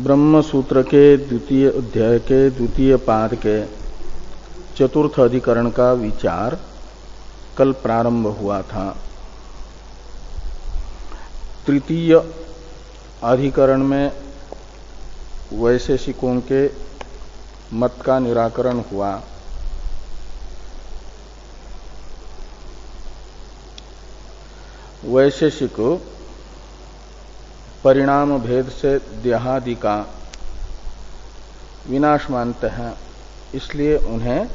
ब्रह्म सूत्र के द्वितीय अध्याय के द्वितीय पाद के चतुर्थ अधिकरण का विचार कल प्रारंभ हुआ था। तृतीय अधिकरण में वैशेषिकों के मत का निराकरण हुआ। वैशेषिक परिणाम भेद से देहादि का विनाश मानते हैं, इसलिए उन्हें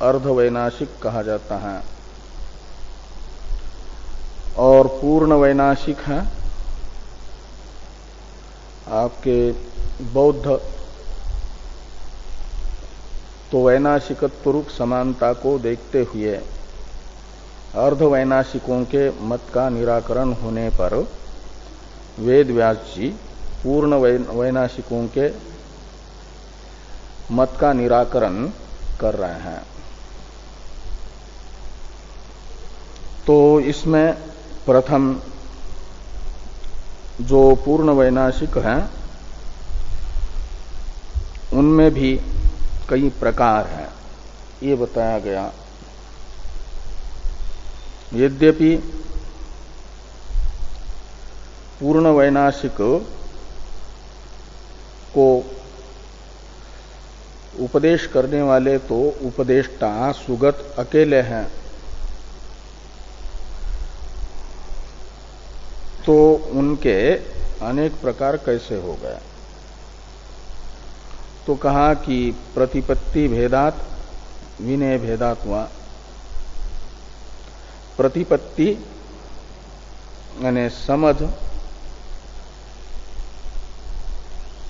अर्धवैनाशिक कहा जाता है। और पूर्ण वैनाशिक है आपके बौद्ध, तो वैनाशिकत्व रूप समानता को देखते हुए अर्धवैनाशिकों के मत का निराकरण होने पर वेद व्यास जी पूर्ण वैनाशिकों के मत का निराकरण कर रहे हैं। तो इसमें प्रथम जो पूर्ण वैनाशिक हैं उनमें भी कई प्रकार हैं, ये बताया गया। यद्यपि पूर्ण वैनाशिक को उपदेश करने वाले तो उपदेष्टा सुगत अकेले हैं, तो उनके अनेक प्रकार कैसे हो गए? तो कहा कि प्रतिपत्ति भेदात विनय भेदात हुआ। प्रतिपत्ति यानी समझ,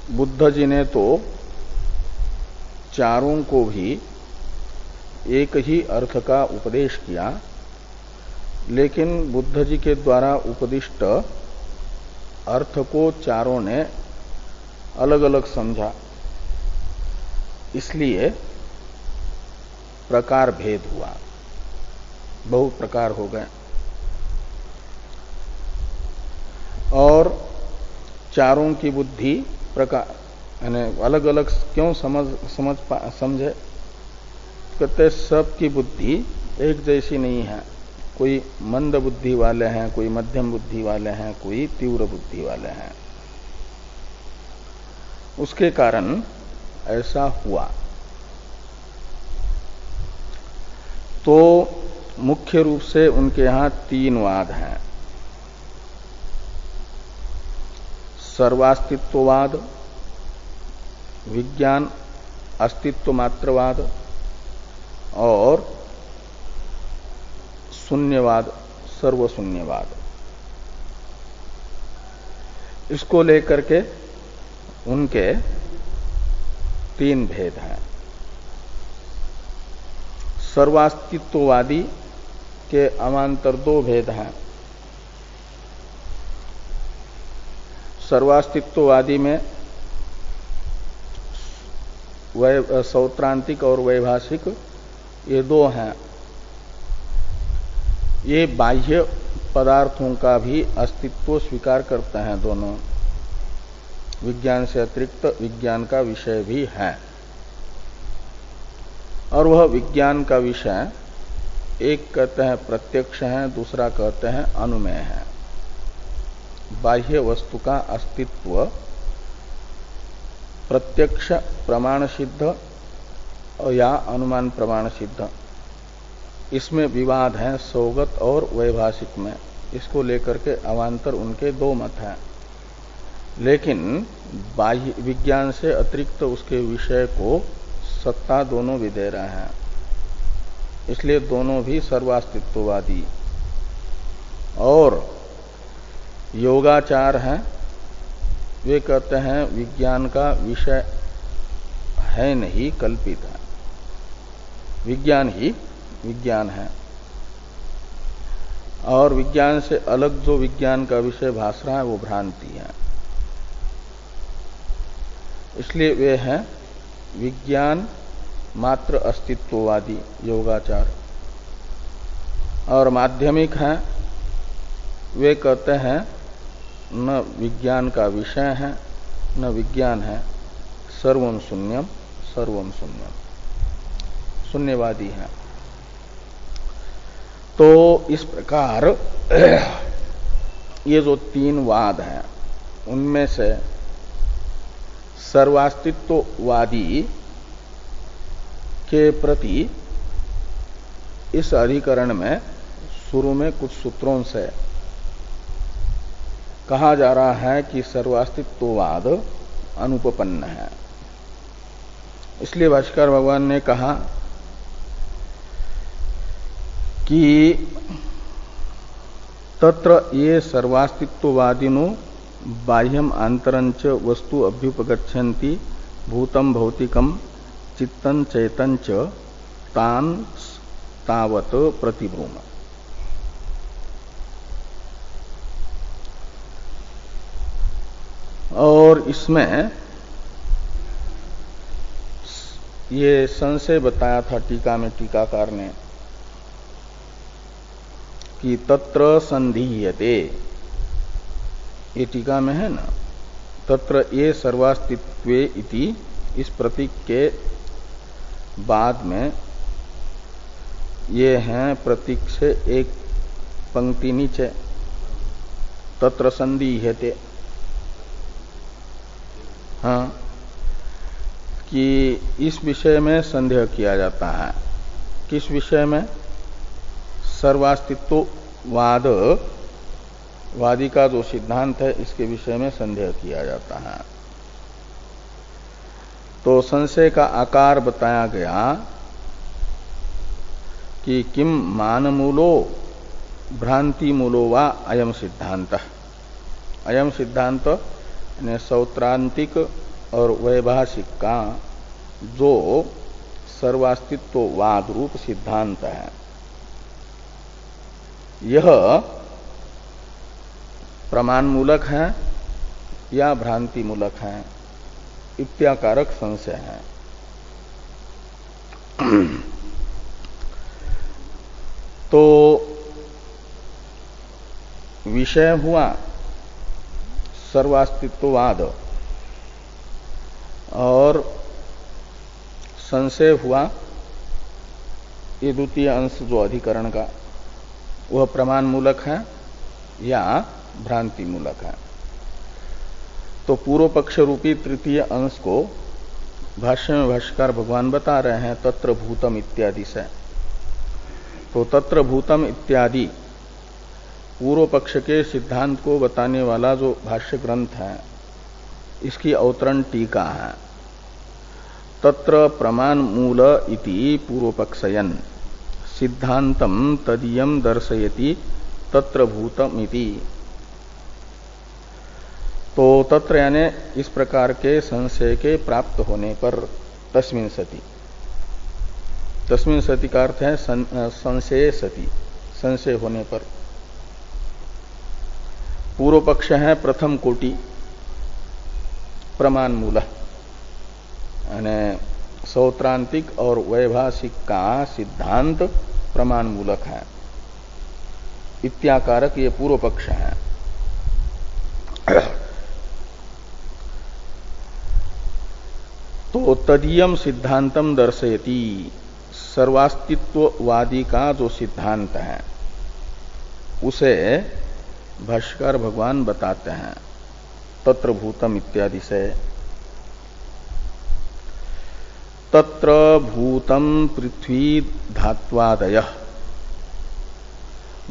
बुद्ध जी ने तो चारों को भी एक ही अर्थ का उपदेश किया, लेकिन बुद्ध जी के द्वारा उपदिष्ट अर्थ को चारों ने अलग अलग समझा, इसलिए प्रकार भेद हुआ, बहुत प्रकार हो गए। और चारों की बुद्धि प्रकार यानी अलग अलग क्यों समझे? कहते सबकी बुद्धि एक जैसी नहीं है। कोई मंद बुद्धि वाले हैं, कोई मध्यम बुद्धि वाले हैं, कोई तीव्र बुद्धि वाले हैं। उसके कारण ऐसा हुआ। तो मुख्य रूप से उनके यहां तीन वाद हैं: सर्वास्तित्ववाद, विज्ञान अस्तित्व मात्रवाद और शून्यवाद, सर्वशून्यवाद। इसको लेकर के उनके तीन भेद हैं। सर्वास्तित्ववादी के अमांतर दो भेद हैं। सर्वास्तित्ववादी में सौत्रांतिक और वैभाषिक ये दो हैं। ये बाह्य पदार्थों का भी अस्तित्व स्वीकार करते हैं दोनों। विज्ञान से अतिरिक्त विज्ञान का विषय भी है, और वह विज्ञान का विषय एक कहते हैं प्रत्यक्ष है, दूसरा कहते हैं अनुमेय है। बाह्य वस्तु का अस्तित्व प्रत्यक्ष प्रमाण सिद्ध या अनुमान प्रमाण सिद्ध, इसमें विवाद है सौगत और वैभाषिक में। इसको लेकर के अवान्तर उनके दो मत हैं। लेकिन बाह्य विज्ञान से अतिरिक्त उसके विषय को सत्ता दोनों भी दे रहे हैं, इसलिए दोनों भी सर्वास्तित्ववादी। और योगाचार हैं, वे कहते हैं विज्ञान का विषय है नहीं, कल्पित है। विज्ञान ही विज्ञान है, और विज्ञान से अलग जो विज्ञान का विषय भास रहा है वो भ्रांति है। इसलिए वे हैं विज्ञान मात्र अस्तित्ववादी योगाचार। और माध्यमिक हैं, वे कहते हैं न विज्ञान का विषय है न विज्ञान है, सर्वम शून्यम सर्वम शून्यम, शून्यवादी है। तो इस प्रकार ये जो तीन वाद हैं उनमें से सर्वास्तित्ववादी के प्रति इस अधिकरण में शुरू में कुछ सूत्रों से कहा जा रहा है कि सर्वास्तित्ववाद अनुपपन्न है। इसलिए भाष्कर भगवान ने कहा कि तत्र ये सर्वास्तित्ववादिनो बाह्यम आंतरंच वस्तु अभ्युपगच्छन्ति भूतम भौतिकम चित्तन चैतंच तान तावत प्रतिब्रूम। और इसमें ये संशय बताया था टीका में टीकाकार ने कि तत्र संधीयते, ये टीका में है ना, तत्र ये सर्वास्तित्वे इति, इस प्रतीक के बाद में ये हैं प्रतीक से एक पंक्ति नीचे, तत्र संधीयते, हाँ, कि इस विषय में संदेह किया जाता है। किस विषय में? सर्वास्तित्ववाद वादी का जो सिद्धांत है इसके विषय में संदेह किया जाता है। तो संशय का आकार बताया गया कि किम मानमूलो भ्रांति मूलो वा अयम सिद्धांत। अयम सिद्धांत यानी सौत्रांतिक और वैभाषिक का जो सर्वास्तित्ववाद रूप सिद्धांत है, यह प्रमाण मूलक है या भ्रांति मूलक है, इत्याकारक संशय है। तो विषय हुआ सर्वास्तित्ववाद और संशय हुआ ये द्वितीय अंश जो अधिकरण का, वह प्रमाण मूलक है या भ्रांति मूलक है। तो पूर्व पक्ष रूपी तृतीय अंश को भाष्य में भाष्यकार भगवान बता रहे हैं तत्र भूतम इत्यादि से। तो तत्र भूतम इत्यादि पूर्व पक्ष के सिद्धांत को बताने वाला जो भाष्य ग्रंथ है, इसकी अवतरण टीका है। तत्र प्रमाण मूल इति पूर्वपक्षयन् सिद्धांतम तदीयम दर्शयति तत्र भूतम इति। तो तत्र यानी इस प्रकार के संशय के प्राप्त होने पर तस्मिन् सति, तस्मिन् सति का अर्थ है संशय सति, संशय होने पर। पूर्व पक्ष है प्रथम कोटि प्रमाण मूल, यानी सौत्रांतिक और वैभाषिक का सिद्धांत प्रमाण मूलक है, इत्याकारक ये पूर्व पक्ष है। तो तदीयम सिद्धांतम दर्शयति, सर्वास्तित्ववादी का जो सिद्धांत है उसे भाष्यकार भगवान बताते हैं तत्र भूतम इत्यादि से। तत्र भूतम पृथ्वी धात्वादय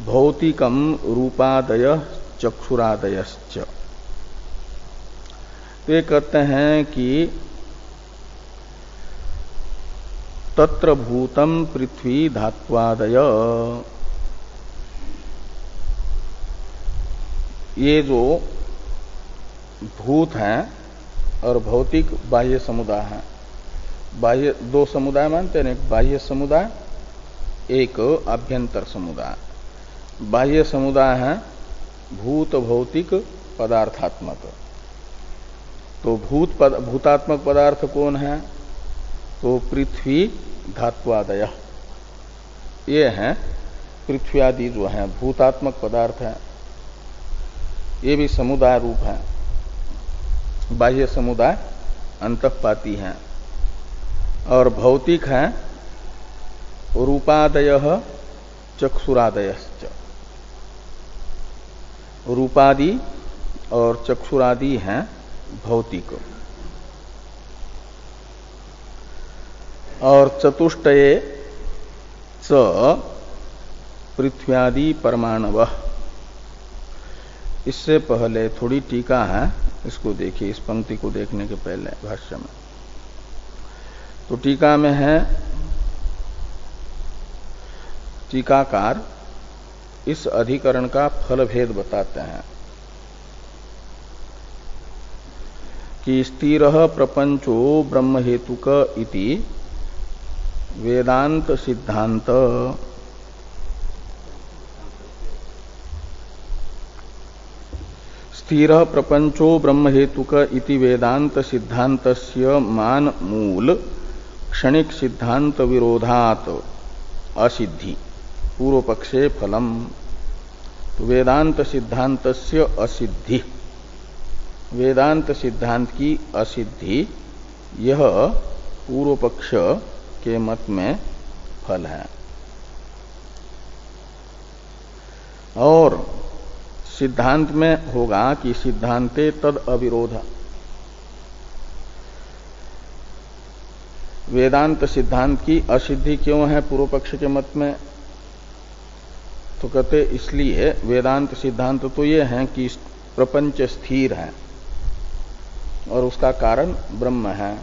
भौतिकम रूपादय चक्षुरादयश्च। तो ये कहते हैं कि तत्र भूतम पृथ्वी धात्वादय, ये जो भूत हैं और भौतिक बाह्य समुदाय है, बाह्य दो समुदाय मानते हैं, एक बाह्य समुदाय एक आभ्यंतर समुदाय। बाह्य समुदाय है भूत भौतिक पदार्थात्मक। तो भूतात्मक पदार्थ कौन है? तो पृथ्वी धात्वादय, ये हैं पृथ्वी आदि जो हैं भूतात्मक पदार्थ है, ये भी समुदाय रूप है। बाह्य समुदाय अंतःपाती हैं, और भौतिक हैं रूपादयः चक्षुरादयश्च। रूपादि और चक्षुरादि हैं भौतिक। और चतुष्टये च पृथ्व्यादि परमाणवः। इससे पहले थोड़ी टीका है, इसको देखिए, इस पंक्ति को देखने के पहले भाष्य में। तो टीका में है, टीकाकार इस अधिकरण का फल भेद बताते हैं कि स्थिरः प्रपंचो ब्रह्म हेतुक इति वेदांत सिद्धांत स्थिरः प्रपंचो ब्रह्म हेतुक इति वेदांत सिद्धांतस्य मान मूल क्षणिक सिद्धांत विरोधात असिद्धि पूर्व पक्षे फलम। तो वेदांत सिद्धांतस्य असिद्धि, वेदांत सिद्धांत की असिद्धि, यह पूर्व पक्ष के मत में फल है। और सिद्धांत में होगा कि सिद्धांते तद अविरोध। वेदांत सिद्धांत की असिद्धि क्यों है पूर्व पक्ष के मत में? तो कहते इसलिए वेदांत सिद्धांत तो ये है कि प्रपंच स्थिर है और उसका कारण ब्रह्म है।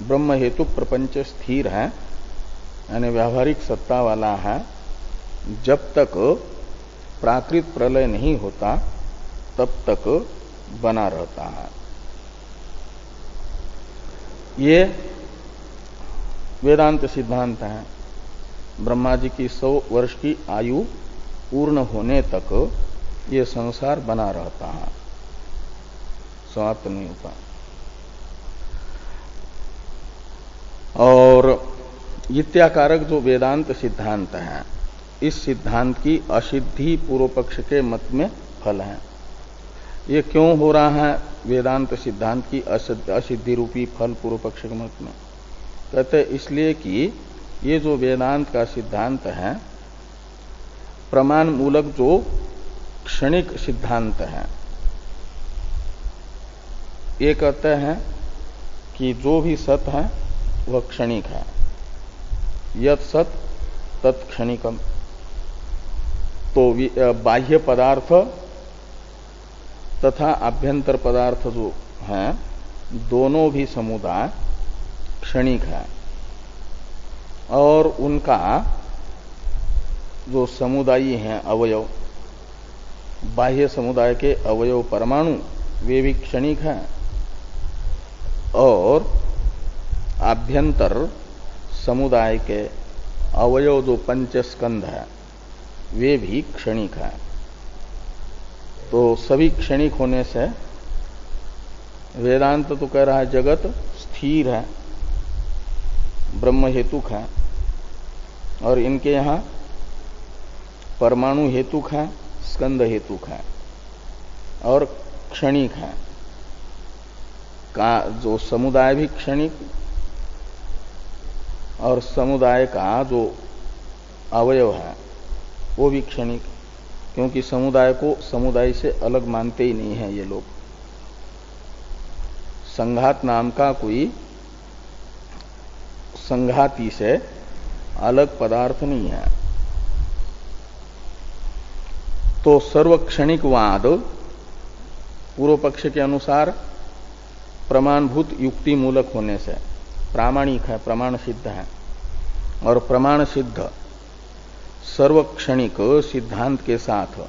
ब्रह्म हेतु प्रपंच स्थिर है, यानी व्यावहारिक सत्ता वाला है। जब तक प्राकृत प्रलय नहीं होता तब तक बना रहता है। ये वेदांत सिद्धांत है। ब्रह्मा जी की 100 वर्ष की आयु पूर्ण होने तक ये संसार बना रहता है, समाप्त नहीं होता। और इत्याकारक जो वेदांत सिद्धांत है, इस सिद्धांत की असिद्धि पूर्व पक्ष के मत में फल है। ये क्यों हो रहा है वेदांत सिद्धांत की असिद्धि रूपी फल पूर्व पक्ष के मत में? कहते इसलिए कि ये जो वेदांत का सिद्धांत है, प्रमाण मूलक जो क्षणिक सिद्धांत है, ये कहते हैं कि जो भी सत है वह क्षणिक है। यत् सत तत् क्षणिकम। तो बाह्य पदार्थ तथा आभ्यंतर पदार्थ जो हैं, दोनों भी समुदाय क्षणिक है। और उनका जो समुदायी हैं अवयव, बाह्य समुदाय के अवयव परमाणु, वे भी क्षणिक हैं। और आभ्यंतर समुदाय के अवयव जो पंचस्कंध है, वे भी क्षणिक हैं। तो सभी क्षणिक होने से वेदांत तो कह रहा है जगत स्थिर है, ब्रह्म हेतुक है, और इनके यहां परमाणु हेतुक है, स्कंद हेतुक है और क्षणिक है। का जो समुदाय भी क्षणिक, और समुदाय का जो अवयव है वो भी क्षणिक, क्योंकि समुदाय को समुदाय से अलग मानते ही नहीं है ये लोग। संघात नाम का कोई संघाती से अलग पदार्थ नहीं है। तो सर्वक्षणिकवाद पूर्व पक्ष के अनुसार प्रमाणभूत युक्ति मूलक होने से प्रामाणिक है, प्रमाण सिद्ध है। और प्रमाण सिद्ध सर्वक्षणिक सिद्धांत के साथ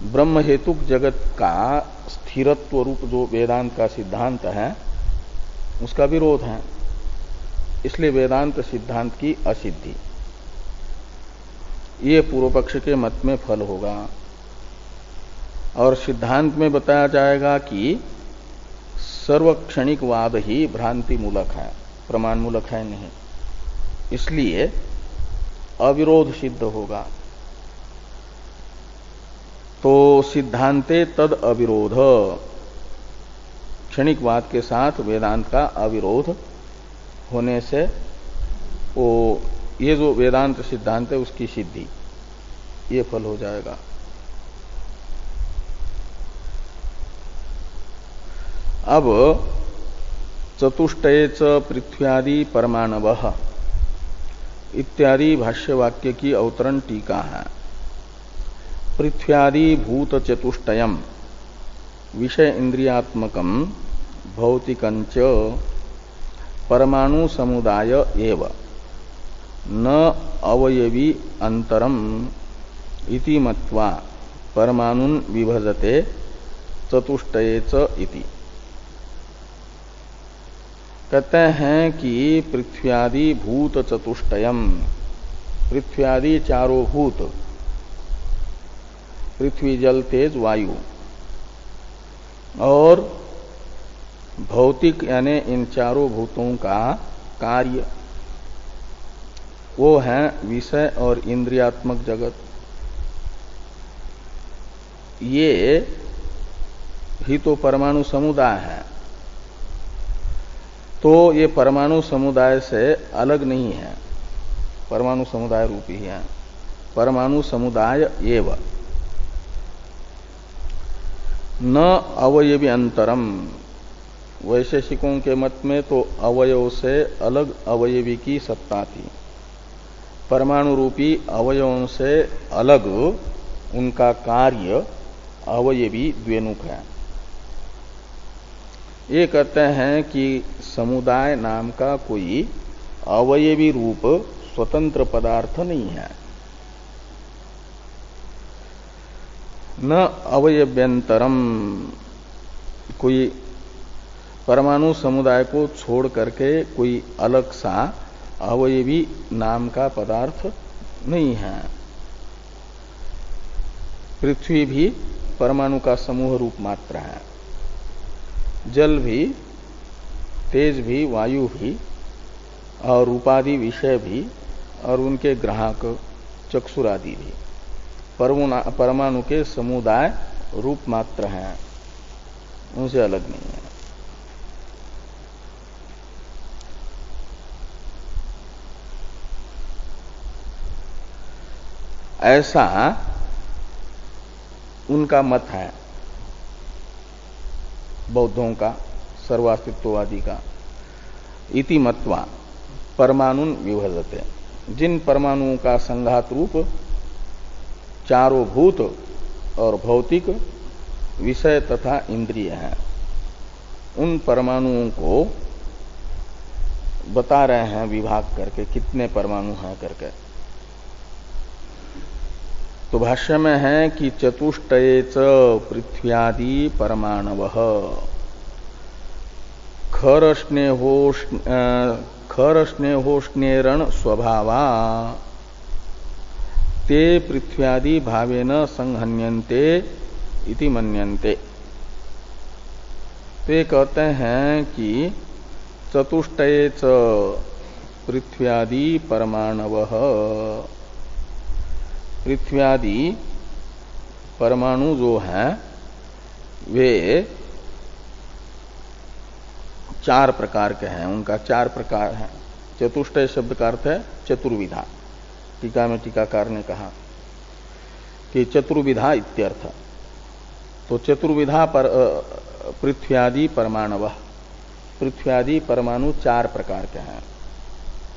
ब्रह्म हेतुक जगत का स्थिरत्व रूप जो वेदांत का सिद्धांत है, उसका विरोध है। इसलिए वेदांत सिद्धांत की असिद्धि, ये पूर्व पक्ष के मत में फल होगा। और सिद्धांत में बताया जाएगा कि सर्वक्षणिकवाद ही भ्रांति मूलक है, प्रमाण मूलक है नहीं। इसलिए अविरोध सिद्ध होगा। तो सिद्धांते तद अविरोध, क्षणिकवाद के साथ वेदांत का अविरोध होने से वो ये जो वेदांत सिद्धांत है उसकी सिद्धि, ये फल हो जाएगा। अब चतुष्टये च पृथ्व्यादि परमाणवः इत्यादि भाष्यवाक्य की अवतरण टीका है। पृथ्व्यादि भूत चतुष्टयम विषय इंद्रियात्मकम भौतिकंच परमाणु समुदाय एव न अवयवी अंतरम इति मत्वा परमाणुन विभजते चतुष्टये च इति। कहते हैं कि पृथ्व्यादि भूत चतुष्टयम, पृथ्व्यादि चारों भूत, पृथ्वी जल तेज वायु, और भौतिक यानी इन चारों भूतों का कार्य वो है विषय और इंद्रियात्मक जगत। ये ही तो परमाणु समुदाय है। तो ये परमाणु समुदाय से अलग नहीं है, परमाणु समुदाय रूपी है। परमाणु समुदाय एव न अवयवी अंतरम, वैशेषिकों के मत में तो अवयव से अलग अवयवी की सत्ता थी, परमाणु रूपी अवयवों से अलग उनका कार्य अवयवी द्वेनुक है। ये कहते हैं कि समुदाय नाम का कोई अवयवी रूप स्वतंत्र पदार्थ नहीं है। न अवयव्यंतरम, कोई परमाणु समुदाय को छोड़ करके कोई अलग सा अवयवी नाम का पदार्थ नहीं है। पृथ्वी भी परमाणु का समूह रूप मात्र है, जल भी, तेज भी, वायु भी, और रूपादि विषय भी, और उनके ग्राहक चक्षुरादि भी परमाणु के समुदाय रूप मात्र हैं, उनसे अलग नहीं है। ऐसा उनका मत है बौद्धों का, सर्वास्तित्ववादी का। इति मत्वा परमाणुन विभजते, जिन परमाणुओं का संघात रूप चारों भूत और भौतिक विषय तथा इंद्रिय हैं, उन परमाणुओं को बता रहे हैं विभाग करके कितने परमाणु हैं करके। तो भाष्य में है कि चतुष्टये च पृथ्व्यादि परमाणवः खर स्नेहोष्णेरण स्वभावा ते पृथ्व्यादि भावेन संहन्यन्ते इति मन्यन्ते। ते कहते हैं कि चतुष्टये च पृथ्व्यादि परमाणवः, पृथ्व्यादि परमाणु जो हैं वे चार प्रकार के हैं, उनका चार प्रकार है। चतुष्टय शब्द का अर्थ है चतुर्विधा। टीका में टीकाकार ने कहा कि चतुर्विधा इत्यर्थ। तो चतुर्विधा पर पृथ्व्यादि परमाणव, पृथ्व्यादि परमाणु चार प्रकार के हैं।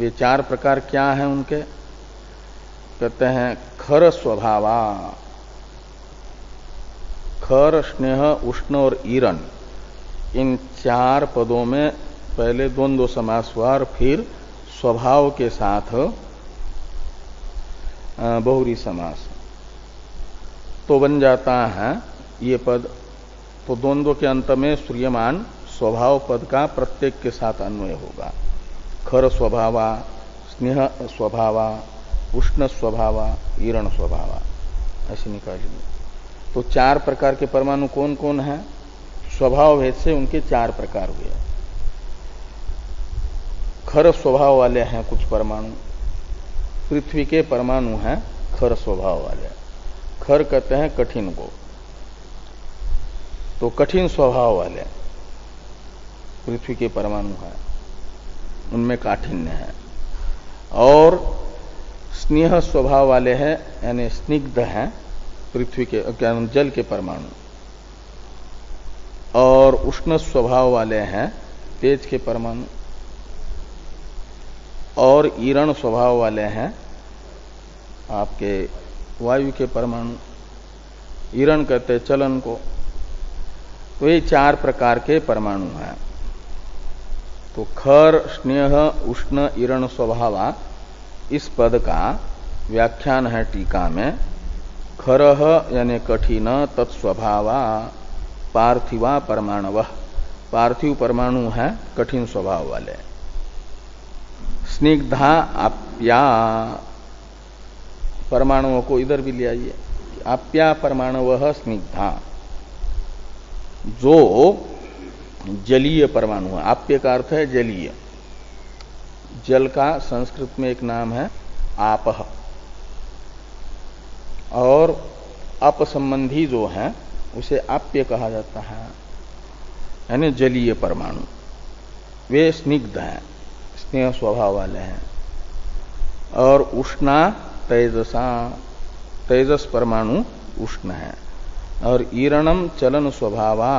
ये चार प्रकार क्या हैं उनके? कहते हैं खर स्वभावा, खर, स्नेह, उष्ण और ईरण, इन चार पदों में पहले द्वंद्व समास हुआ और फिर स्वभाव के साथ बहुरी समास, तो बन जाता है ये पद। तो द्वंद्व के अंत में श्रूयमान स्वभाव पद का प्रत्येक के साथ अन्वय होगा। खर स्वभावा, स्नेह स्वभावा, उष्ण स्वभावा, ईरण स्वभावा, ऐसे निकालिए। तो चार प्रकार के परमाणु कौन कौन है? स्वभाव भेद से उनके चार प्रकार हुए। खर स्वभाव वाले हैं कुछ परमाणु, पृथ्वी के परमाणु हैं खर स्वभाव वाले। खर कहते हैं कठिन को, तो कठिन स्वभाव वाले पृथ्वी के परमाणु है, उनमें काठिन्य है। और स्नेह स्वभाव वाले हैं, यानी स्निग्ध हैं पृथ्वी के जल के परमाणु, और उष्ण स्वभाव वाले हैं तेज के परमाणु, और ईरण स्वभाव वाले हैं आपके वायु के परमाणु। ईरण कहते हैं चलन को। तो ये 4 प्रकार के परमाणु हैं। तो खर, स्नेह, उष्ण, ईरण स्वभावा, इस पद का व्याख्यान है टीका में। खरह यानी कठिन, तत्स्वभावा पार्थिवा परमाणव, पार्थिव परमाणु है कठिन स्वभाव वाले। स्निग्धा आप्या, परमाणुओं को इधर भी ले आइए। आप्या परमाणव स्निग्धा, जो जलीय परमाणु है। आप्य का अर्थ है जलीय। जल का संस्कृत में एक नाम है आपह, और अप संबंधी जो है उसे आप्य कहा जाता है, यानी जलीय परमाणु। वे स्निग्ध हैं, स्नेह स्वभाव वाले हैं। और उष्णा तेजसा, तेजस परमाणु उष्ण है। और ईरणम चलन स्वभावा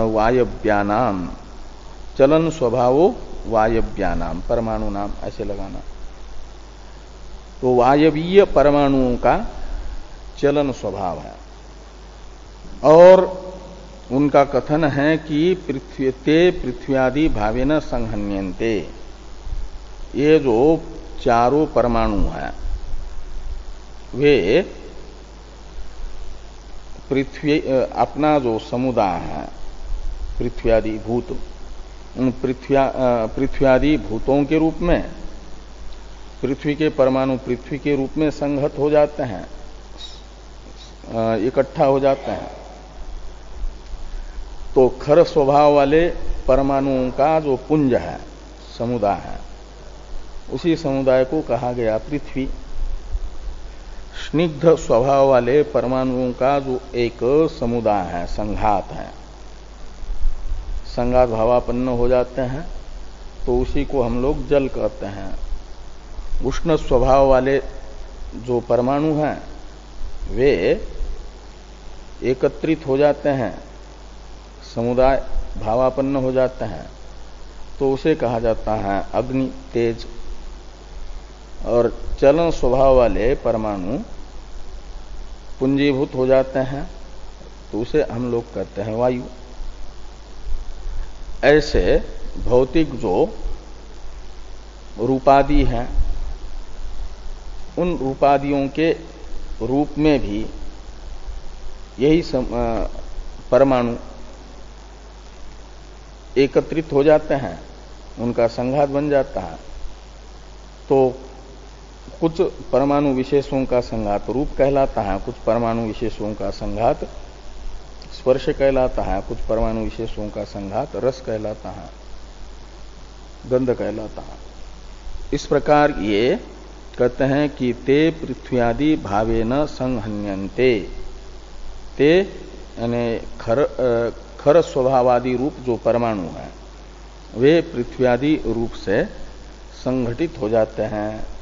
वायव्यानाम, चलन स्वभावो वायव्यानाम, परमाणु नाम ऐसे लगाना। तो वायवीय परमाणुओं का चलन स्वभाव है। और उनका कथन है कि पृथ्व्यादि भावेन संहन्यन्ते, ये जो 4 परमाणु हैं वे पृथ्वी, अपना जो समुदाय है पृथ्व्यादि भूत, उन पृथ्व्यादि भूतों के रूप में पृथ्वी के परमाणु पृथ्वी के रूप में संघत हो जाते हैं, इकट्ठा हो जाते हैं। तो खर स्वभाव वाले परमाणुओं का जो पुंज है, समुदाय है, उसी समुदाय को कहा गया पृथ्वी। स्निग्ध स्वभाव वाले परमाणुओं का जो एक समुदाय है, संघात है, संघात भावापन्न हो जाते हैं, तो उसी को हम लोग जल कहते हैं। उष्ण स्वभाव वाले जो परमाणु हैं वे एकत्रित हो जाते हैं, समुदाय भावापन्न हो जाते हैं, तो उसे कहा जाता है अग्नि, तेज। और चलन स्वभाव वाले परमाणु पुंजीभूत हो जाते हैं, तो उसे हम लोग कहते हैं वायु। ऐसे भौतिक जो रूपादि हैं, उन रूपादियों के रूप में भी यही परमाणु एकत्रित हो जाते हैं, उनका संघात बन जाता है। तो कुछ परमाणु विशेषों का संघात रूप कहलाता है, कुछ परमाणु विशेषों का संघात स्पर्श कहलाता है, कुछ परमाणु विशेषों का संघात रस कहलाता है, गंध कहलाता है। इस प्रकार ये कहते हैं कि ते पृथ्व्यादि भावेन संहन्यन्ते, ते यानी खर स्वभावादि रूप जो परमाणु है वे पृथ्व्यादि रूप से संघटित हो जाते हैं।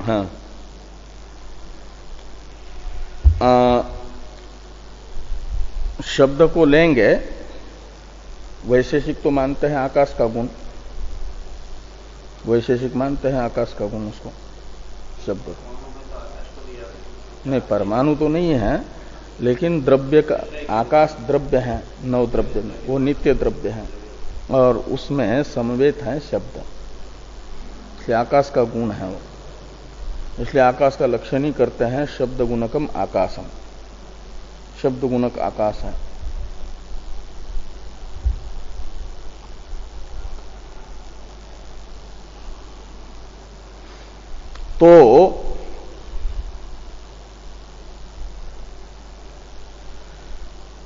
हाँ, शब्द को लेंगे, वैशेषिक तो मानते हैं आकाश का गुण, वैशेषिक मानते हैं आकाश का गुण उसको, शब्द नहीं, परमाणु तो नहीं है, लेकिन द्रव्य का, आकाश द्रव्य है, 9 द्रव्य में वो नित्य द्रव्य है, और उसमें समवेत है शब्द, इसलिए आकाश का गुण है वो। इसलिए आकाश का लक्षण ही करते हैं शब्द गुणकम आकाशम, शब्द गुणक आकाश है। तो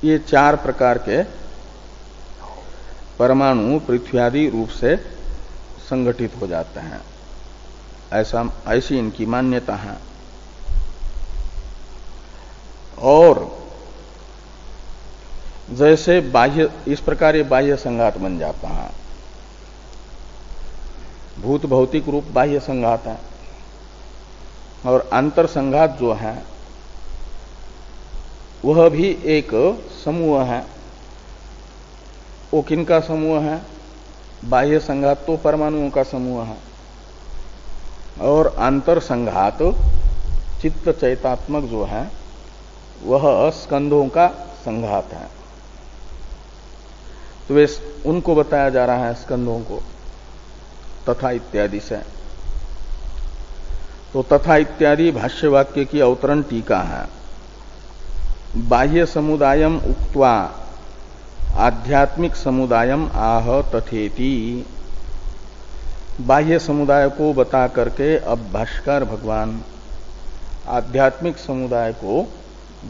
ये 4 प्रकार के परमाणु पृथ्व्यादि रूप से संगठित हो जाते हैं। ऐसी इनकी मान्यता है। और जैसे बाह्य, इस प्रकार ये बाह्य संघात बन जाता है। भूत भौतिक रूप बाह्य संघात है, और अंतर संघात जो है वह भी एक समूह है। वो किनका समूह है? बाह्य संघात तो परमाणुओं का समूह है, और अंतर संघात चित्त चैतात्मक जो है वह स्कंधों का संघात है। तो वे उनको बताया जा रहा है, स्कंधों को, तथा इत्यादि से। तो तथा इत्यादि भाष्य वाक्य की अवतरण टीका है। बाह्य समुदायम उक्त्वा आध्यात्मिक समुदायम आह तथेति। बाह्य समुदाय को बता करके अब भाष्यकार भगवान आध्यात्मिक समुदाय को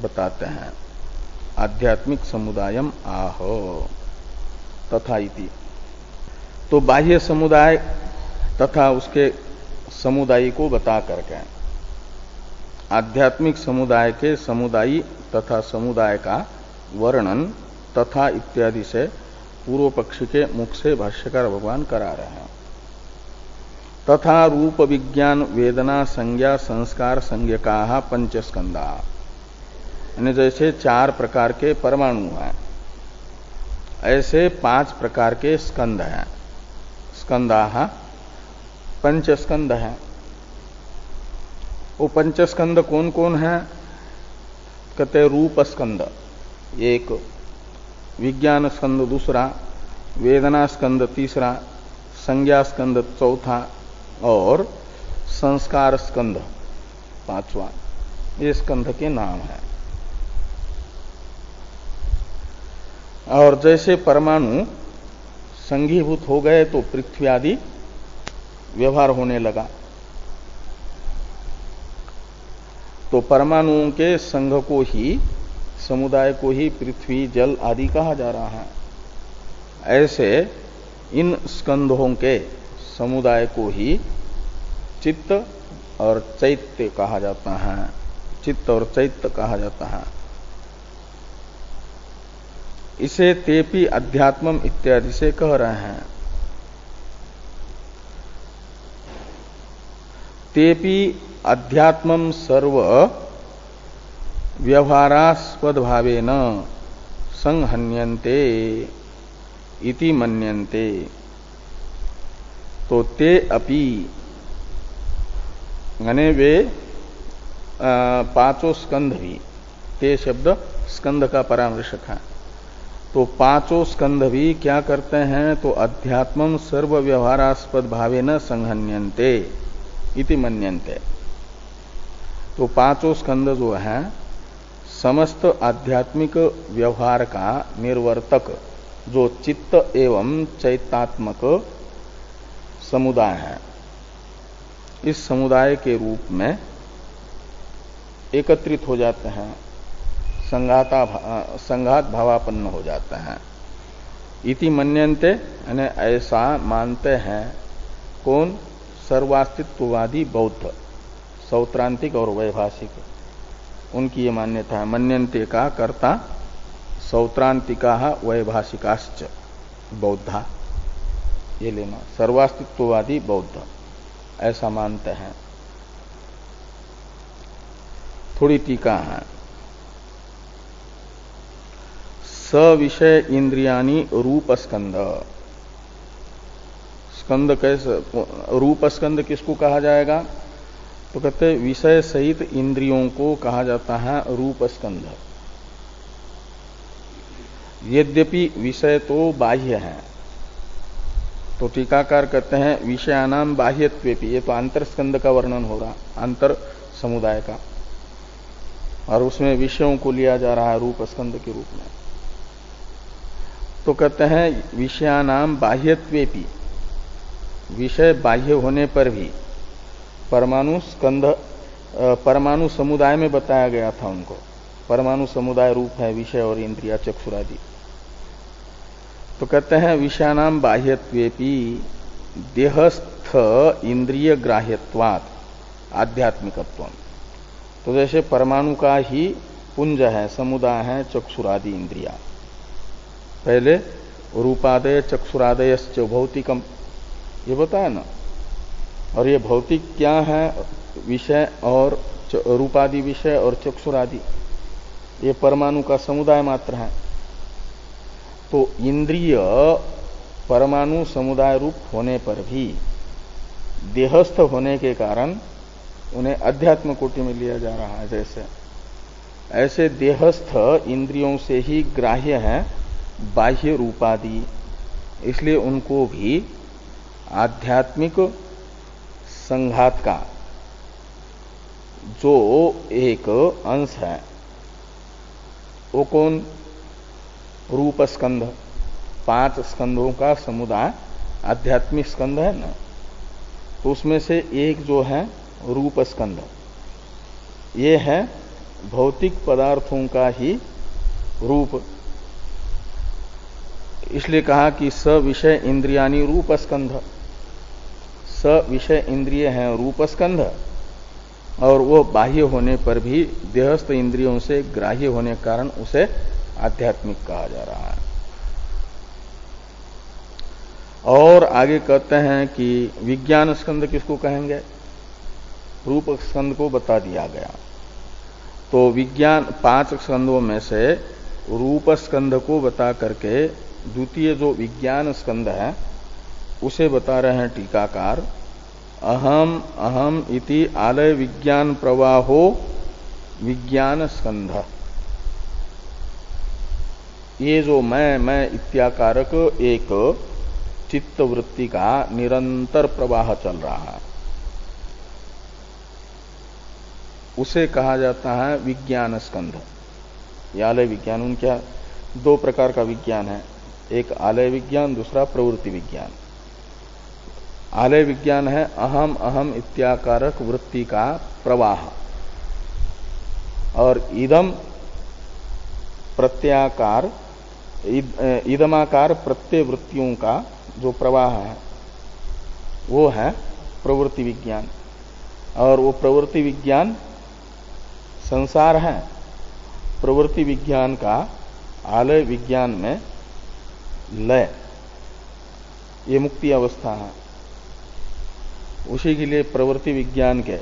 बताते हैं। आध्यात्मिक समुदायम आह तथा इति। तो बाह्य समुदाय तथा उसके समुदायी को बता करके आध्यात्मिक समुदाय के समुदायी तथा समुदाय का वर्णन तथा इत्यादि से पूर्व पक्षी के मुख से भाष्यकार भगवान करा रहे हैं। तथा रूप विज्ञान वेदना संज्ञा संस्कार संज्ञका पंचस्कंधा, यानी जैसे 4 प्रकार के परमाणु हैं, ऐसे 5 प्रकार के स्कंध हैं। स्कंधा पंचस्कंध है। वो पंचस्कंध कौन कौन है? कहते रूप स्कंध एक, विज्ञान स्कंध दूसरा, वेदना स्कंध तीसरा, संज्ञा स्कंध चौथा, और संस्कार स्कंध 5वां। ये स्कंध के नाम है। और जैसे परमाणु संघीभूत हो गए तो पृथ्वी आदि व्यवहार होने लगा। तो परमाणुओं के संघ को ही, समुदाय को ही पृथ्वी जल आदि कहा जा रहा है। ऐसे इन स्कंधों के समुदाय को ही चित्त और चैत्य कहा जाता है। चित्त और चैत्य कहा जाता है। इसे तेपि अध्यात्मम इत्यादि से कह रहे हैं। तेपि अध्यात्मम सर्व व्यवहारास्पद भावेन संहन्यन्ते इति मन्यन्ते। तो ते अपि, यानी वे 5 स्कंध भी, ते शब्द स्कंध का परामर्शक है। तो 5 स्कंध भी क्या करते हैं? तो अध्यात्मम सर्व व्यवहारास्पद भावेन संहन्यन्ते इति मन्यन्ते। तो 5 स्कंध जो है समस्त आध्यात्मिक व्यवहार का निर्वर्तक, जो चित्त एवं चैतात्मक समुदाय है, इस समुदाय के रूप में एकत्रित हो जाते हैं, संघात भावापन्न हो जाते हैं। इति मन्यन्ते, यानी ऐसा मानते हैं। कौन? सर्वास्तित्ववादी बौद्ध, सौत्रांतिक और वैभाषिक, उनकी ये मान्यता है। मन्यन्ते का कर्ता सौत्रांतिका वैभाषिकाश्च बौद्धा, ये लेना। सर्वास्तित्ववादी बौद्ध ऐसा मानते हैं। थोड़ी टीका है। सविषय इंद्रियानी रूप स्कंध। स्कंद कैसे? रूप स्कंद किसको कहा जाएगा? तो कहते विषय सहित इंद्रियों को कहा जाता है रूप स्कंध। यद्यपि विषय तो बाह्य है, तो टीकाकार कहते हैं विषयानाम बाह्यत्वेपि, ये तो अंतर स्कंद का वर्णन हो रहा, अंतर समुदाय का, और उसमें विषयों को लिया जा रहा है रूप स्कंद के रूप में। तो कहते हैं विषयानाम बाह्यत्वेपि, विषय बाह्य होने पर भी परमाणु स्कंध, परमाणु समुदाय में बताया गया था उनको। परमाणु समुदाय रूप है विषय और इंद्रिया चक्षुरादि। तो कहते हैं विषयानाम बाह्यत्वेपि देहस्थ देहस्थ इंद्रिय ग्राह्यत्वात् आध्यात्मिकत्व। तो जैसे परमाणु का ही पुंज है, समुदाय है चक्षुरादि इंद्रिया। पहले रूपादय चक्षुरादयश्च भौतिकम, ये बताया ना। और ये भौतिक क्या है? विषय और रूपादि विषय और चक्षुरादि, ये परमाणु का समुदाय मात्र है। तो इंद्रिय परमाणु समुदाय रूप होने पर भी देहस्थ होने के कारण उन्हें अध्यात्म कोटि में लिया जा रहा है। जैसे ऐसे देहस्थ इंद्रियों से ही ग्राह्य है बाह्य रूपादि, इसलिए उनको भी आध्यात्मिक संघात का जो एक अंश है वो कौन? रूप स्कंध। 5 स्कंधों का समुदाय आध्यात्मिक स्कंध है ना, तो उसमें से एक जो है रूप स्कंध, ये है भौतिक पदार्थों का ही रूप। इसलिए कहा कि स विषय इंद्रियानि रूप स्कंध, स विषय इंद्रिय है रूप स्कंध, और वो बाह्य होने पर भी देहस्थ इंद्रियों से ग्राह्य होने के कारण उसे आध्यात्मिक कहा जा रहा है। और आगे कहते हैं कि विज्ञान स्कंध किसको कहेंगे? रूप स्कंध को बता दिया गया। तो विज्ञान 5 स्कंधों में से रूप स्कंध को बता करके द्वितीय जो विज्ञान स्कंध है उसे बता रहे हैं टीकाकार। अहम अहम इति आलय विज्ञान प्रवाहो विज्ञान स्कंध। ये जो मैं इत्याकारक एक चित्त वृत्ति का निरंतर प्रवाह चल रहा है, उसे कहा जाता है विज्ञान स्कंध। ये आलय विज्ञान, उनका 2 प्रकार का विज्ञान है, एक आलय विज्ञान, दूसरा प्रवृत्ति विज्ञान। आलय विज्ञान है अहम अहम इत्याकारक वृत्ति का प्रवाह, और इदम प्रत्याकार इदमाकार प्रत्यय वृत्तियों का जो प्रवाह है वो है प्रवृत्ति विज्ञान। और वो प्रवृत्ति विज्ञान संसार है। प्रवृत्ति विज्ञान का आलय विज्ञान में लय, ये मुक्ति अवस्था है। उसी के लिए प्रवृत्ति विज्ञान के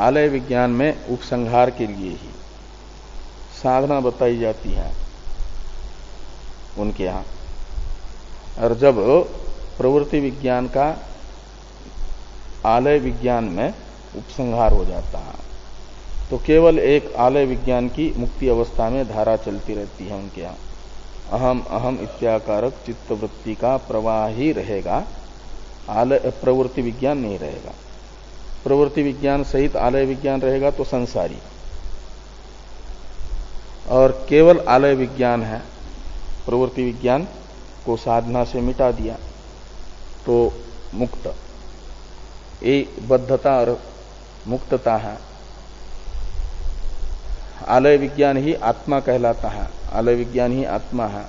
आलय विज्ञान में उपसंहार के लिए ही साधना बताई जाती है उनके यहां। और जब प्रवृत्ति विज्ञान का आलय विज्ञान में उपसंहार हो जाता है तो केवल एक आलय विज्ञान की मुक्ति अवस्था में धारा चलती रहती है उनके यहां। अहम अहम इत्याकारक चित्तवृत्ति का प्रवाह ही रहेगा, आलय प्रवृत्ति विज्ञान नहीं रहेगा। प्रवृत्ति विज्ञान सहित आलय विज्ञान रहेगा तो संसारी, और केवल आलय विज्ञान है, प्रवृत्ति विज्ञान को साधना से मिटा दिया तो मुक्त। ये बद्धता और मुक्तता है। आलय विज्ञान ही आत्मा कहलाता है, आलय विज्ञान ही आत्मा है।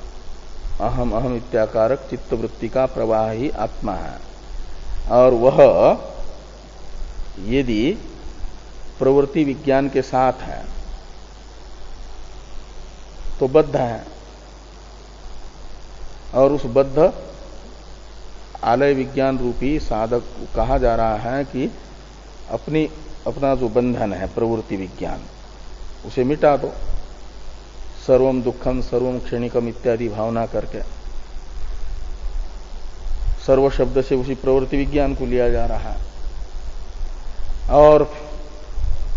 अहम अहम इत्याकारक चित्तवृत्ति का प्रवाह ही आत्मा है, और वह यदि प्रवृत्ति विज्ञान के साथ है तो बद्ध है, और उस बद्ध आलय विज्ञान रूपी साधक कहा जा रहा है कि अपना जो बंधन है प्रवृत्ति विज्ञान उसे मिटा दो, सर्वम दुखम सर्वम क्षणिकम इत्यादि भावना करके। सर्व शब्द से उसी प्रवृत्ति विज्ञान को लिया जा रहा है, और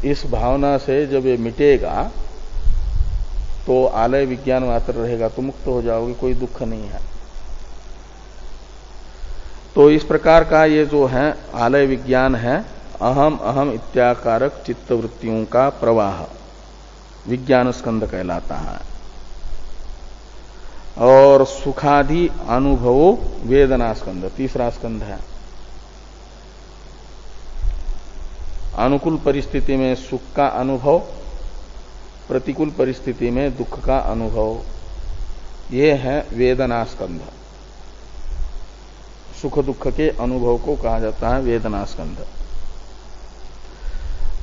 इस भावना से जब ये मिटेगा तो आलय विज्ञान मात्र रहेगा, तो मुक्त हो जाओगे, कोई दुख नहीं है। तो इस प्रकार का ये जो है आलय विज्ञान है अहम अहम इत्याकारक चित्तवृत्तियों का प्रवाह विज्ञान स्कंध कहलाता है। और सुखादि अनुभवो वेदना स्कंध तीसरा स्कंध है। अनुकूल परिस्थिति में सुख का अनुभव, प्रतिकूल परिस्थिति में दुख का अनुभव, ये है वेदना स्कंध। सुख दुख के अनुभव को कहा जाता है वेदना स्कंध।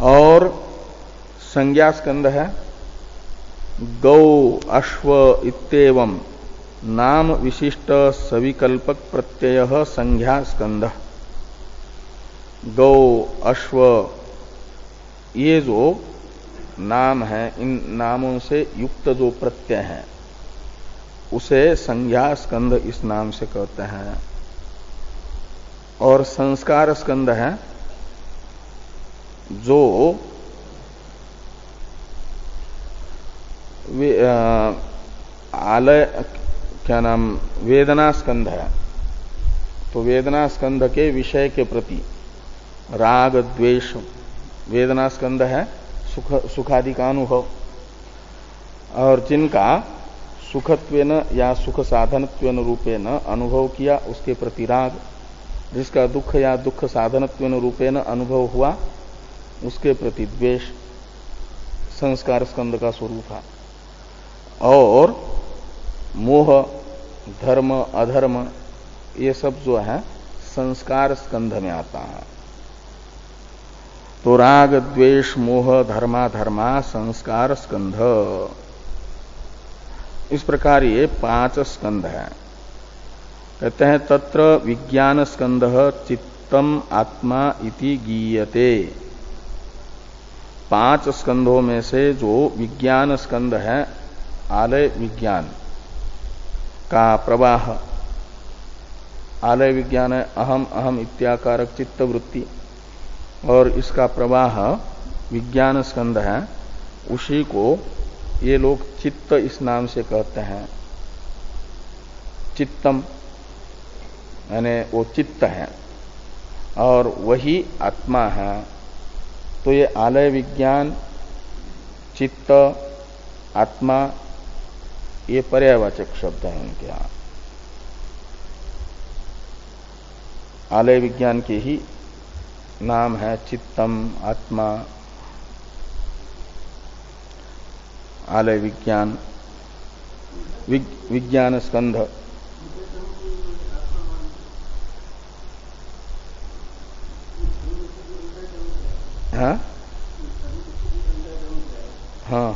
और संज्ञा स्कंध है गौ अश्व इत्येवं नाम विशिष्ट सविकल्पक प्रत्यय संज्ञा स्कंध। गौ अश्व ये जो नाम है, इन नामों से युक्त जो प्रत्यय है उसे संज्ञा स्कंध इस नाम से कहते हैं। और संस्कार स्कंध है जो आलय क्या नाम वेदना स्कंध है। तो वेदना स्कंध के विषय के प्रति राग द्वेष, वेदना स्कंध है सुखादि का अनुभव, और जिनका सुखत्वेन या सुख साधनत्वेन रूपेण अनुभव किया उसके प्रति राग, जिसका दुख या दुख साधनत्वेन रूपेण अनुभव हुआ उसके प्रति द्वेष संस्कार स्कंद का स्वरूप है। और मोह, धर्म, अधर्म ये सब जो है संस्कार स्कंध में आता है। तो राग द्वेष मोह धर्मा धर्मा संस्कार स्कंध, इस प्रकार ये 5 स्कंध है। कहते हैं तत्र विज्ञान स्कंध चित्तम आत्मा इति गीयते। 5 स्कंधों में से जो विज्ञान स्कंध है आलय विज्ञान का प्रवाह, आलय विज्ञान है अहम अहम इत्याकारक चित्त वृत्ति, और इसका प्रवाह विज्ञान स्कंध है, उसी को ये लोग चित्त इस नाम से कहते हैं। चित्तम यानी वो चित्त है और वही आत्मा है। तो ये आलय विज्ञान, चित्त, आत्मा ये पर्यायवाचक शब्द हैं उनके यहां। आलय विज्ञान के ही नाम है चित्तम, आत्मा, आलय विज्ञान, विज्ञान स्कंध। हाँ हाँ,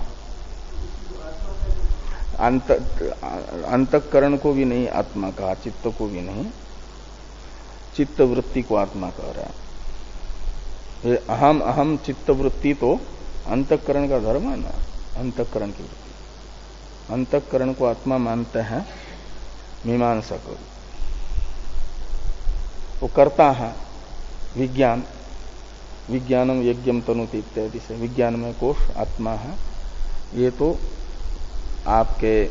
अंतःकरण को भी नहीं आत्मा कहा, चित्त को भी नहीं, चित्त वृत्ति को आत्मा कह रहा है। ये अहम अहम चित्त वृत्ति तो अंतःकरण का धर्म है ना, अंतःकरण की वृत्ति। अंतःकरण को आत्मा मानते हैं मीमांसक। वो करता है विज्ञान, विज्ञानम यज्ञम तनुति इत्यादि से विज्ञानमय कोश आत्मा है। ये तो आपके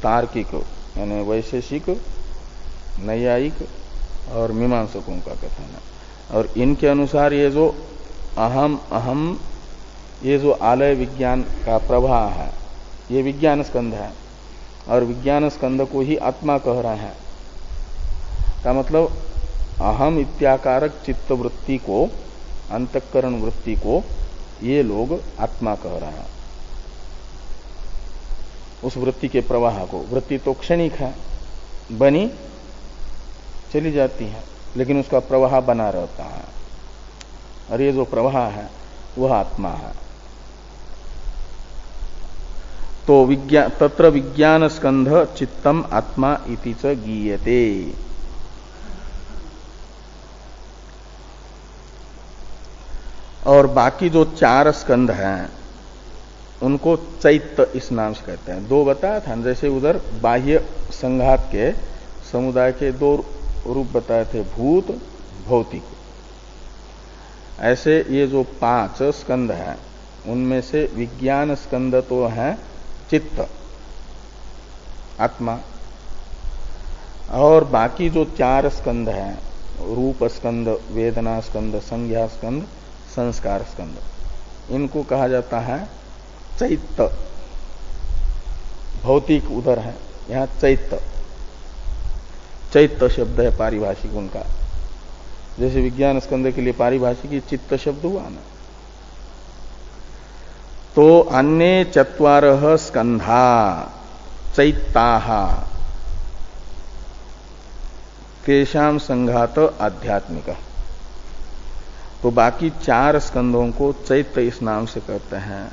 तार्किक यानी वैशेषिक, नैयायिक और मीमांसकों का कथन है। और इनके अनुसार ये जो अहम अहम, ये जो आलय विज्ञान का प्रवाह है ये विज्ञान स्कंध है, और विज्ञान स्कंध को ही आत्मा कह रहे हैं। का मतलब अहम इत्याकारक चित्त वृत्ति को, अंतःकरण वृत्ति को ये लोग आत्मा कह रहे हैं। उस वृत्ति के प्रवाह को, वृत्ति तो क्षणिक है, बनी चली जाती है, लेकिन उसका प्रवाह बना रहता है, और ये जो प्रवाह है वह आत्मा है। तो तत्र विज्ञान स्कंध चित्तम आत्मा इति च गीयते। और बाकी जो 4 स्कंध हैं उनको चैत्य इस नाम से कहते हैं। 2 बताया था, जैसे उधर बाह्य संघात के समुदाय के 2 रूप बताए थे, भूत भौतिक। ऐसे ये जो 5 स्कंध हैं उनमें से विज्ञान स्कंद तो है चित्त, आत्मा, और बाकी जो 4 स्कंद हैं, रूप स्कंद, वेदना स्कंद, संज्ञा स्कंद, संस्कार स्कंद, इनको कहा जाता है चैत्य। भौतिक उधर है, यहां चैत्य, चैत्य शब्द है पारिभाषिक उनका। जैसे विज्ञान स्कंद के लिए पारिभाषिक चित्त शब्द हुआ ना। तो अन्ये 4 स्कंधा चैत्ताः तेषाम संघात आध्यात्मिक। तो बाकी 4 स्कंधों को चैत्य इस नाम से कहते हैं।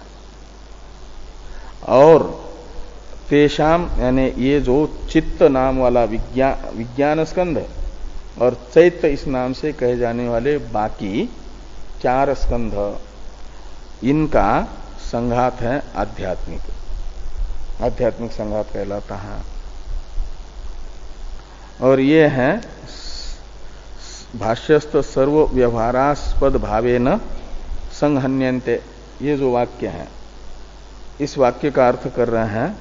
और तेषाम यानी ये जो चित्त नाम वाला विज्ञान स्कंध और चैत्य इस नाम से कहे जाने वाले बाकी 4 स्कंध, इनका संघात है आध्यात्मिक। आध्यात्मिक संघात कहलाता है। और ये है भाष्यस्थ सर्व व्यवहारास्पद भावेन संहन्यन्ते, ये जो वाक्य है, इस वाक्य का अर्थ कर रहे हैं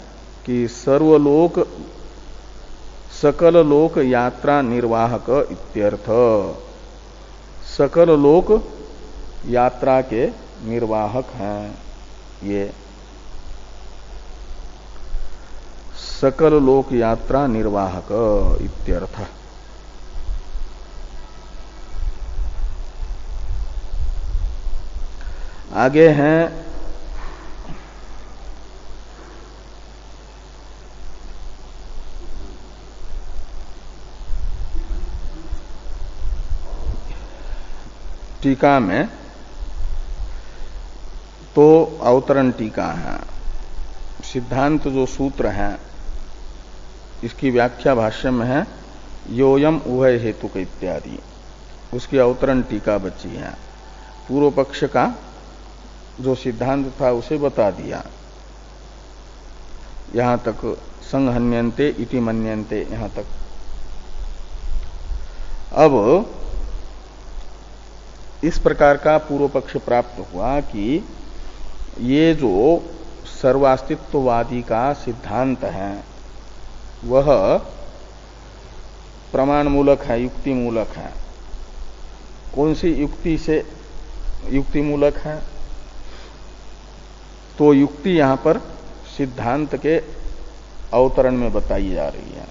कि सर्वलोक सकल लोक यात्रा निर्वाहक इत्यर्थ। सकल लोक यात्रा के निर्वाहक हैं ये। सकल लोक यात्रा निर्वाहक इत्यर्थ। आगे हैं टीका में, तो अवतरण टीका है। सिद्धांत जो सूत्र है इसकी व्याख्या भाष्य में है योयम उभय हेतुक इत्यादि, उसकी अवतरण टीका बची है। पूर्व पक्ष का जो सिद्धांत था उसे बता दिया, यहां तक संहन्यन्ते इति मन्यन्ते, यहां तक। अब इस प्रकार का पूर्व पक्ष प्राप्त हुआ कि ये जो सर्वास्तित्ववादी का सिद्धांत है वह प्रमाण मूलक है, युक्ति मूलक है। कौन सी युक्ति से युक्ति मूलक है? तो युक्ति यहां पर सिद्धांत के अवतरण में बताई जा रही है।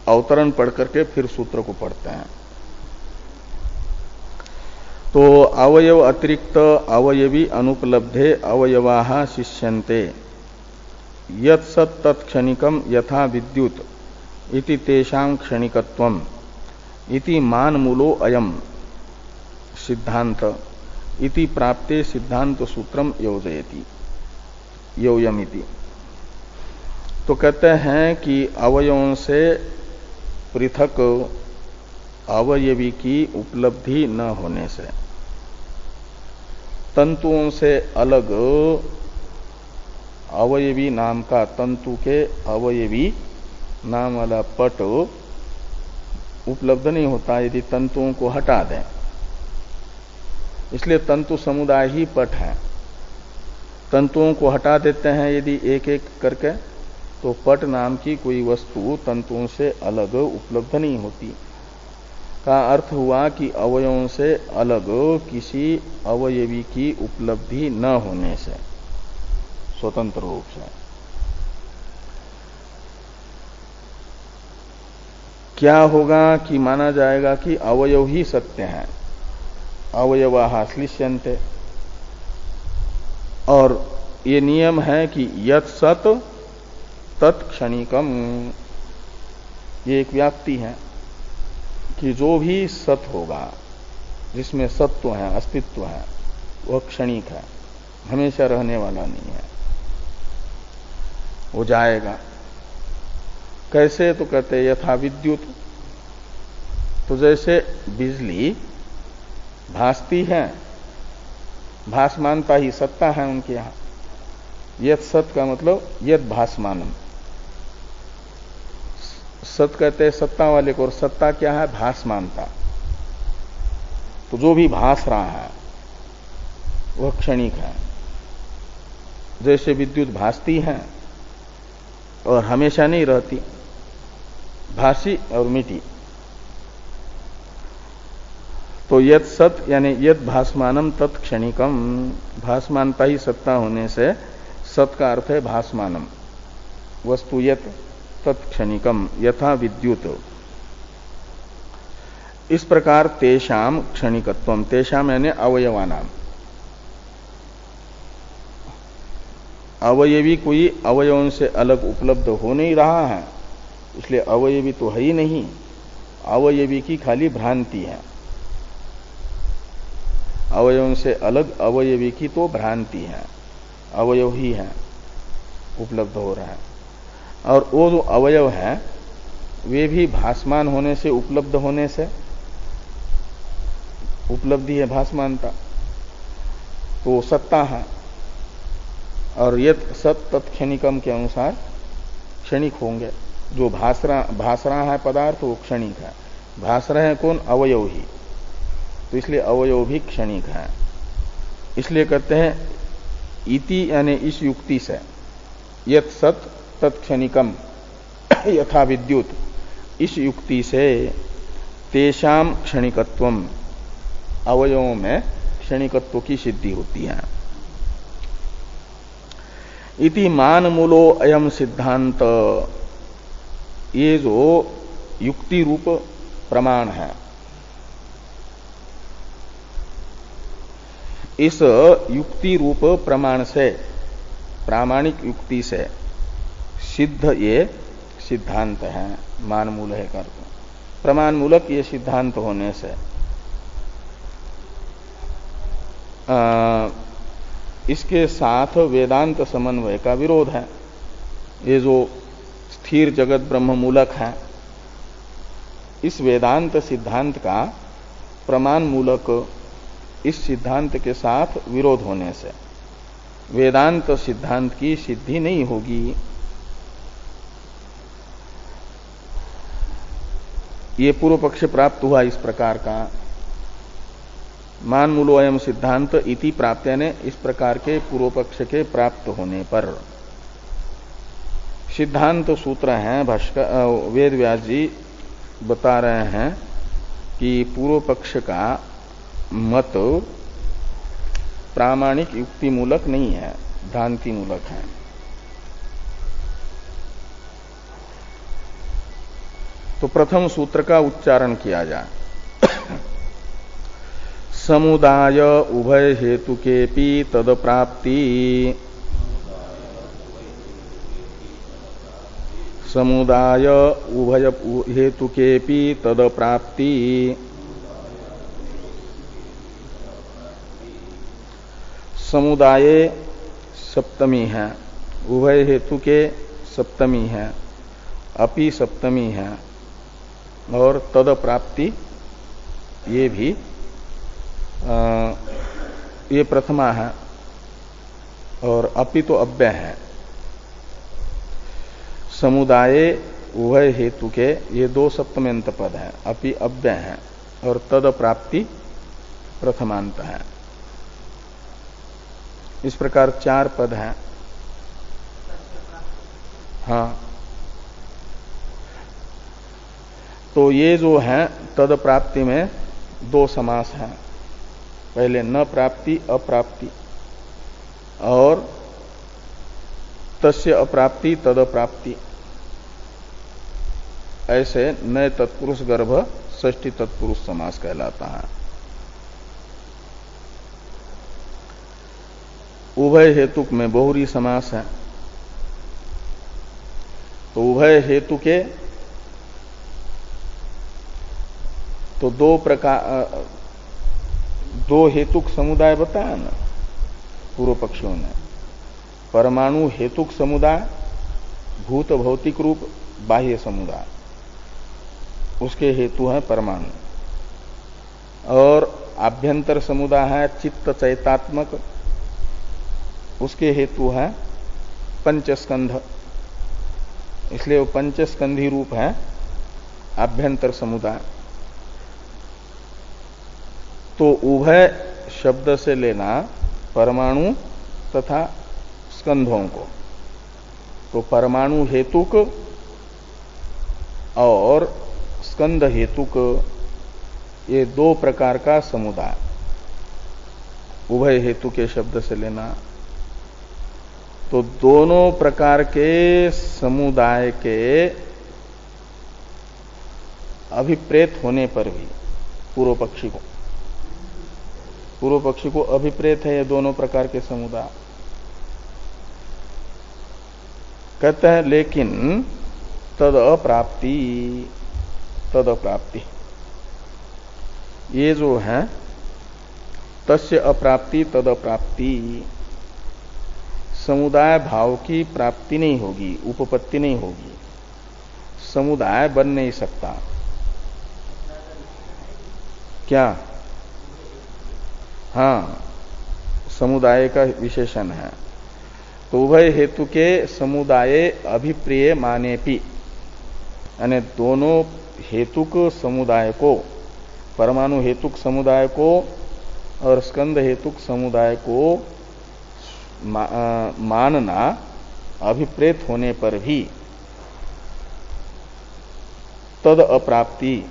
अवतरण पढ़ करके फिर सूत्र को पढ़ते हैं। तो अवयव अतिरिक्त अवयवी अनुपलब्धे अवयवाः शिष्यन्ते यत् सत् तत्क्षणिकम यथा विद्युत इति तेषां क्षणिकत्वम इति मान मूलो अयम सिद्धांत इति प्राप्ते सिद्धांत सूत्रम योजयति योयमिति। तो कहते हैं कि अवयवों से पृथक अवयवी की उपलब्धि न होने से, तंतुओं से अलग अवयवी नाम का, तंतु के अवयवी नाम वाला पट उपलब्ध नहीं होता यदि तंतुओं को हटा दें। इसलिए तंतु समुदाय ही पट है। तंतुओं को हटा देते हैं यदि एक एक करके, तो पट नाम की कोई वस्तु तंतुओं से अलग उपलब्ध नहीं होती। का अर्थ हुआ कि अवयवों से अलग किसी अवयवी की उपलब्धि न होने से, स्वतंत्र रूप से, क्या होगा कि माना जाएगा कि अवयव ही सत्य है, अवयवाः श्लिष्यन्ते। और ये नियम है कि यत् सत् तत्क्षणिकम, ये एक व्याप्ति है कि जो भी सत होगा, जिसमें सत्व है, अस्तित्व है, वह क्षणिक है, हमेशा रहने वाला नहीं है, वो जाएगा। कैसे? तो कहते यथा विद्युत, तो जैसे बिजली भासती है, भासमानता ही सत्ता है उनके यहां। यत् सत का मतलब यत् भासमानम, सत कहते हैं सत्ता वाले को, और सत्ता क्या है? भासमानता। तो जो भी भास रहा है वह क्षणिक है। जैसे विद्युत भासती है और हमेशा नहीं रहती, भासी और मिटी। तो यत् सत यानी यत् भासमानम तत् क्षणिकम, भासमानता ही सत्ता होने से सत का अर्थ है भासमानम, वस्तु यत् तत्क्षणिकम यथा विद्युत। इस प्रकार तेषाम क्षणिकत्वम, तेषाम यानी अवयवानाम, अवयवी कोई अवयवों से अलग उपलब्ध हो नहीं रहा है, इसलिए अवयवी तो है ही नहीं, अवयवी की खाली भ्रांति है। अवयवों से अलग अवयवी की तो भ्रांति है, अवयव ही है उपलब्ध हो रहा है। और वो जो अवयव है वे भी भासमान होने से, उपलब्ध होने से, उपलब्धि है भासमानता, तो सत्ता है। और यत सत तत्क्षणिकम के अनुसार क्षणिक होंगे। जो भास रहा है पदार्थ वो क्षणिक है। भास रहे हैं कौन? अवयव ही। तो इसलिए अवयव भी क्षणिक है। इसलिए कहते हैं इति यानी इस युक्ति से, यत सत तत्क्षणिकम यथा विद्युत, इस युक्ति से तेषाम क्षणिकत्वम, अवयवों में क्षणिकत्व की सिद्धि होती है। इति मान मूलो अयम सिद्धांत, ये जो युक्ति रूप प्रमाण है, इस युक्ति रूप प्रमाण से, प्रामाणिक युक्ति से सिद्ध ये सिद्धांत है। मान मूल है कर प्रमाण मूलक ये सिद्धांत होने से इसके साथ वेदांत समन्वय का विरोध है। ये जो स्थिर जगत ब्रह्म मूलक है, इस वेदांत सिद्धांत का प्रमाण मूलक इस सिद्धांत के साथ विरोध होने से वेदांत सिद्धांत की सिद्धि नहीं होगी। ये पूर्व पक्ष प्राप्त हुआ इस प्रकार का। मान मूलो अयम सिद्धांत इति प्राप्त्या ने इस प्रकार के पूर्व पक्ष के प्राप्त होने पर सिद्धांत सूत्र हैं, वेद व्यास जी बता रहे हैं कि पूर्व पक्ष का मत प्रामाणिक युक्ति मूलक नहीं है, भ्रांति मूलक है। तो प्रथम सूत्र का उच्चारण किया जाए। समुदाय उभय हेतु केपि तद प्राप्ति, समुदाय उभय हेतु केपि तद प्राप्ति, समुदाय सप्तमी है, उभय हेतु के सप्तमी है, अपि सप्तमी है, और तद प्राप्ति ये भी ये प्रथमा है, और अपि तो अव्यय है। समुदाय उभय हेतु के ये दो सप्तम्यंत पद हैं, अपि अव्यय है, और तद प्राप्ति प्रथमांत है। इस प्रकार चार पद हैं। हाँ, तो ये जो है तद प्राप्ति में दो समास हैं। पहले न प्राप्ति अप्राप्ति, और तस्य अप्राप्ति तद प्राप्ति, ऐसे नए तत्पुरुष गर्भ षष्ठी तत्पुरुष समास कहलाता है। उभय हेतुक में बहुरी समास है। तो उभय हेतु के तो दो हेतुक समुदाय बताया ना पूर्व पक्षियों ने। परमाणु हेतुक समुदाय, भूत भौतिक रूप बाह्य समुदाय, उसके हेतु है परमाणु। और आभ्यंतर समुदाय है चित्त चैतात्मक, उसके हेतु है पंचस्कंध, इसलिए वो पंचस्कंधी रूप है आभ्यंतर समुदाय। तो उभय शब्द से लेना परमाणु तथा स्कंधों को। तो परमाणु हेतुक और स्कंध हेतुक ये दो प्रकार का समुदाय उभय हेतु के शब्द से लेना। तो दोनों प्रकार के समुदाय के अभिप्रेत होने पर भी पूर्व पक्षी को अभिप्रेत है ये दोनों प्रकार के समुदाय। कहते हैं लेकिन तद अप्राप्ति, तद अप्राप्ति, ये जो है तस्य अप्राप्ति तद अप्राप्ति, समुदाय भाव की प्राप्ति नहीं होगी, उपपत्ति नहीं होगी, समुदाय बन नहीं सकता। क्या? हाँ, समुदाय का विशेषण है। तो उभय हेतु के समुदाय अभिप्रिय मानेपि, यानी दोनों हेतुक समुदाय को, परमाणु हेतुक समुदाय को और स्कंद हेतुक समुदाय को मानना अभिप्रेत होने पर भी तद अप्राप्ति,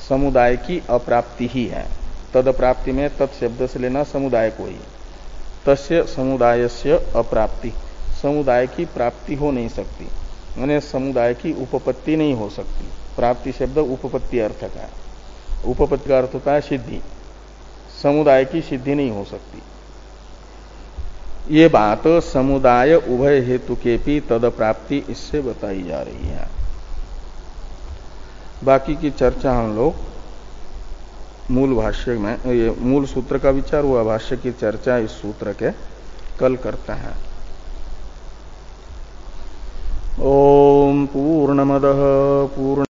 समुदाय की अप्राप्ति ही है। तद अप्राप्ति में तत्शब्द से लेना समुदाय को ही। तस्य समुदायस्य अप्राप्ति, समुदाय की प्राप्ति हो नहीं सकती, यानी समुदाय की उपपत्ति नहीं हो सकती। प्राप्ति शब्द उपपत्ति अर्थक है। उपपत्ति का अर्थ होता है सिद्धि, समुदाय की सिद्धि नहीं हो सकती। ये बात समुदाय उभय हेतु के भी तद प्राप्ति इससे बताई जा रही है। बाकी की चर्चा हम लोग मूल भाष्य में, ये मूल सूत्र का विचार हुआ, भाष्य की चर्चा इस सूत्र के कल करते हैं। ओम पूर्णमदः पूर्ण